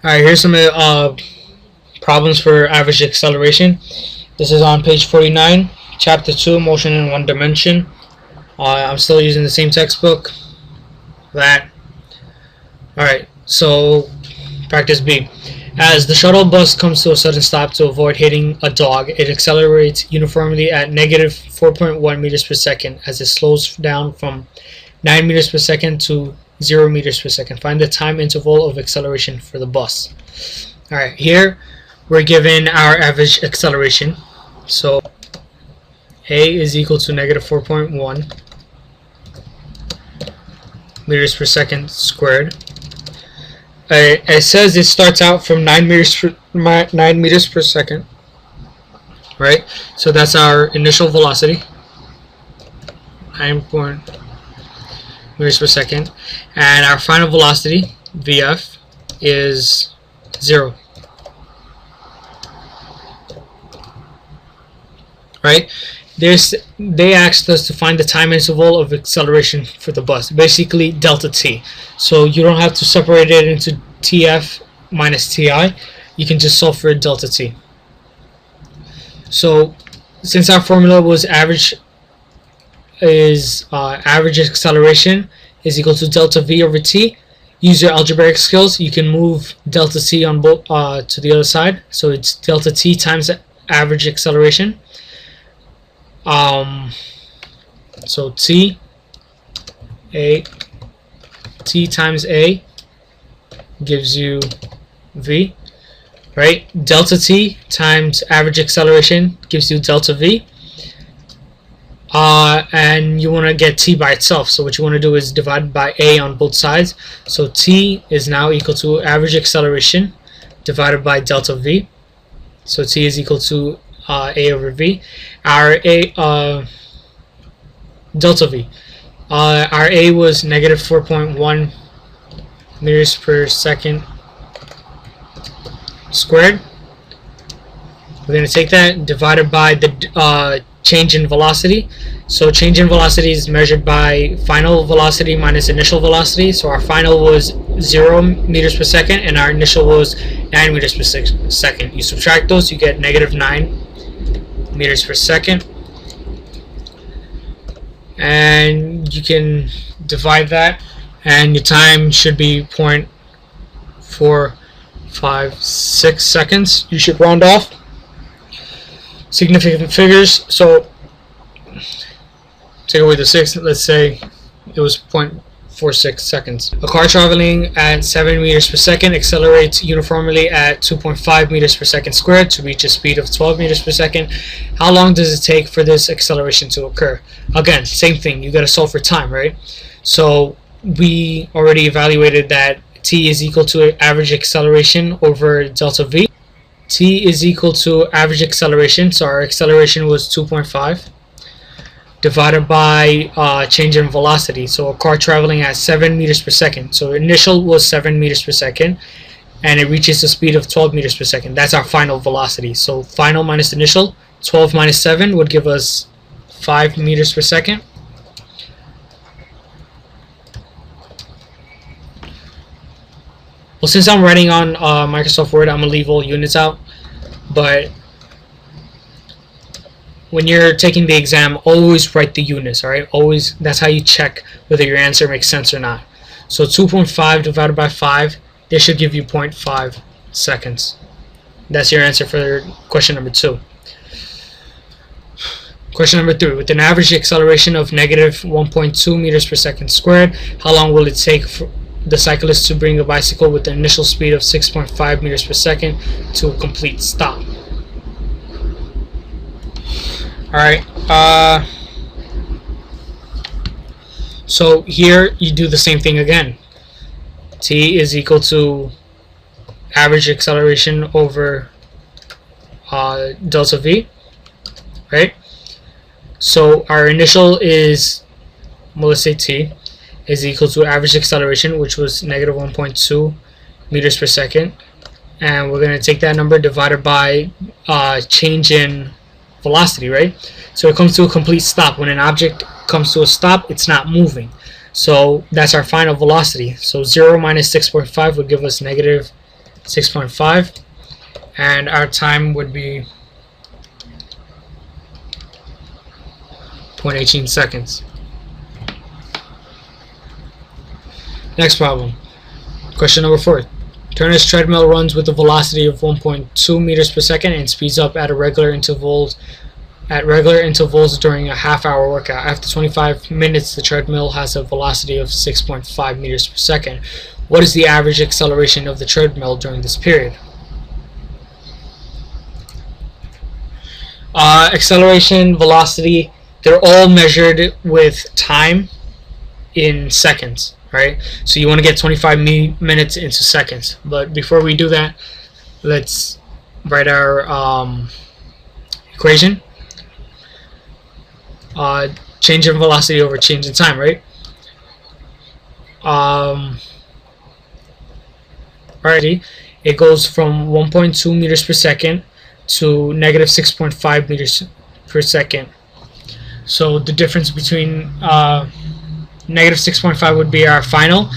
Alright, here's some problems for average acceleration. This is on page 49, chapter 2, motion in one dimension. I'm still using the same textbook. Alright, so practice B. As the shuttle bus comes to a sudden stop to avoid hitting a dog, it accelerates uniformly at negative 4.1 meters per second as it slows down from 9 meters per second to 0 meters per second. Find the time interval of acceleration for the bus. Alright, here we're given our average acceleration. So A is equal to negative 4.1 meters per second squared. It says it starts out from 9 meters per second, right? So that's our initial velocity, 9 meters per second, and our final velocity, VF, is 0. Right? They asked us to find the time interval of acceleration for the bus, basically delta t. So you don't have to separate it into TF minus TI. You can just solve for delta t. So since our formula was average acceleration is equal to delta v over t, use your algebraic skills. You can move delta t on both to the other side. So it's delta t times average acceleration. So t times a gives you v, right? Delta t times average acceleration gives you delta v, and you want to get t by itself. So what you want to do is divide by a on both sides. So t is now equal to average acceleration divided by delta v. So t is equal to a over v. Our delta v. Our a was negative 4.1 meters per second squared. We're going to take that divided by the change in velocity. So change in velocity is measured by final velocity minus initial velocity. So our final was 0 meters per second and our initial was 9 meters per second. You subtract those, you get negative 9 meters per second, and you can divide that, and your time should be 0.456 seconds. You should round off significant figures, so take away the 6. Let's say it was 0.46 seconds. A car traveling at 7 meters per second accelerates uniformly at 2.5 meters per second squared to reach a speed of 12 meters per second. How long does it take for this acceleration to occur? Again, same thing. You got to solve for time, right? So we already evaluated that t is equal to average acceleration over delta v. T is equal to average acceleration, so our acceleration was 2.5. divided by change in velocity. So a car traveling at 7 meters per second. So initial was 7 meters per second, and it reaches a speed of 12 meters per second. That's our final velocity. So final minus initial, 12 minus 7 would give us 5 meters per second. Well, since I'm writing on Microsoft Word, I'm going to leave all units out. But when you're taking the exam, always write the units, alright? Always, that's how you check whether your answer makes sense or not. So 2.5 divided by 5, this should give you 0.5 seconds. That's your answer for question number 2. Question number 3. With an average acceleration of negative 1.2 meters per second squared, how long will it take for the cyclist to bring a bicycle with an initial speed of 6.5 meters per second to a complete stop? Alright, so here you do the same thing again. T is equal to average acceleration over delta v, right? So our initial is, well, let's say t is equal to average acceleration, which was negative 1.2 meters per second, and we're going to take that number divided by change in velocity, right? So it comes to a complete stop. When an object comes to a stop, it's not moving. So that's our final velocity. So 0 minus 6.5 would give us negative 6.5, and our time would be 0.18 seconds. Next problem. Question number 4. Turner's treadmill runs with a velocity of 1.2 meters per second and speeds up at regular intervals during a half-hour workout. After 25 minutes, the treadmill has a velocity of 6.5 meters per second. What is the average acceleration of the treadmill during this period? Acceleration, velocity, they're all measured with time in seconds, right? So you want to get 25 minutes into seconds. But before we do that, let's write our equation. Change in velocity over change in time, right? Alrighty, it goes from 1.2 meters per second to negative 6.5 meters per second. So the difference between negative 6.5 would be our final,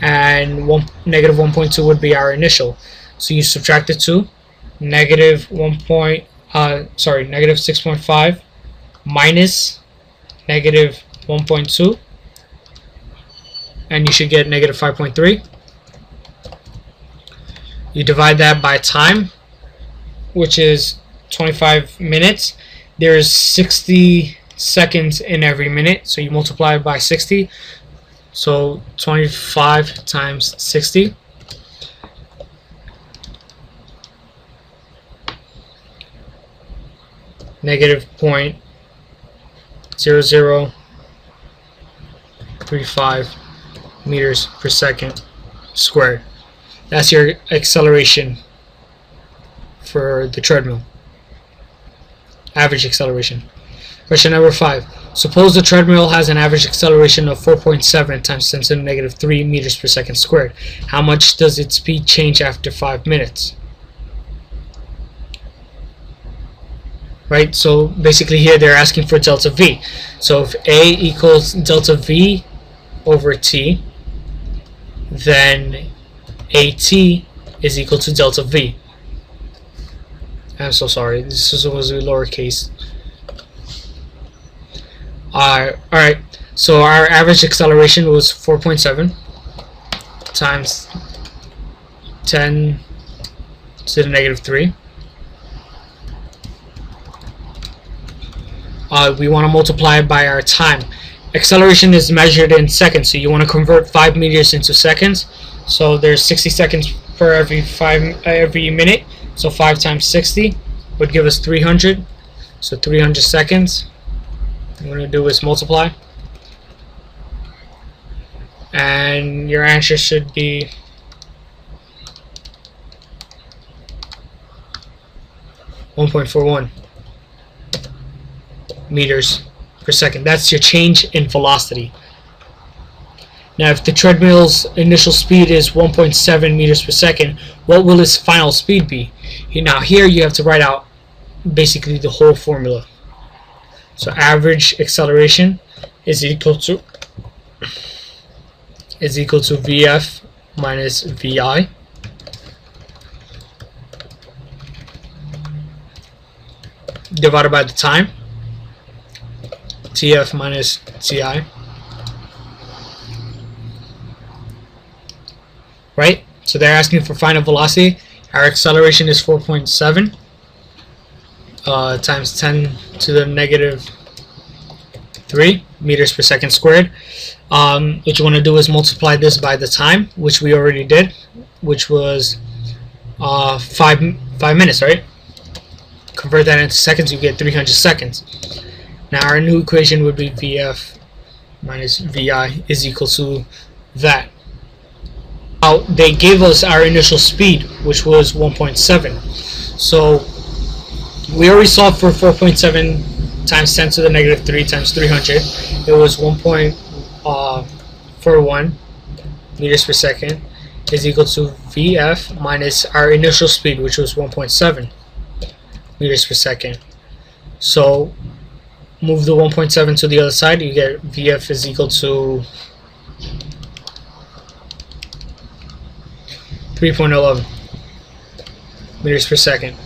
and negative 1.2 would be our initial. So you subtract the two, negative 6.5 minus negative 1.2, and you should get negative 5.3. You divide that by time, which is 25 minutes. There's 60 seconds in every minute, so you multiply it by 60. So 25 times 60. Negative 0.0035 meters per second squared. That's your acceleration for the treadmill. Average acceleration. Question number 5. Suppose the treadmill has an average acceleration of 4.7 times 10 to the negative 3 meters per second squared. How much does its speed change after 5 minutes? Right, so basically here they're asking for delta V. So if A equals delta V over T, then AT is equal to delta V. I'm so sorry, this was supposed to be lowercase. Alright, so our average acceleration was 4.7 times 10 to the negative 3. We want to multiply it by our time. Acceleration is measured in seconds, so you want to convert 5 meters into seconds. So there's 60 seconds per every minute. So 5 times 60 would give us 300. So 300 seconds. What we're going to do is multiply. And your answer should be 1.41 meters per second. That's your change in velocity. Now if the treadmill's initial speed is 1.7 meters per second, what will its final speed be? Now here you have to write out basically the whole formula. So average acceleration is equal to VF minus VI divided by the time, TF minus TI. Right? So they're asking for final velocity. Our acceleration is 4.7 times 10 to the negative 3 meters per second squared. What you want to do is multiply this by the time, which we already did, which was 5 minutes, right? Convert that into seconds, you get 300 seconds. Now our new equation would be VF minus VI is equal to that. Now they gave us our initial speed, which was 1.7. So we already solved for 4.7 times 10 to the negative 3 times 300. It was 1.41 meters per second is equal to VF minus our initial speed, which was 1.7 meters per second. So move the 1.7 to the other side, you get VF is equal to 3.11 meters per second.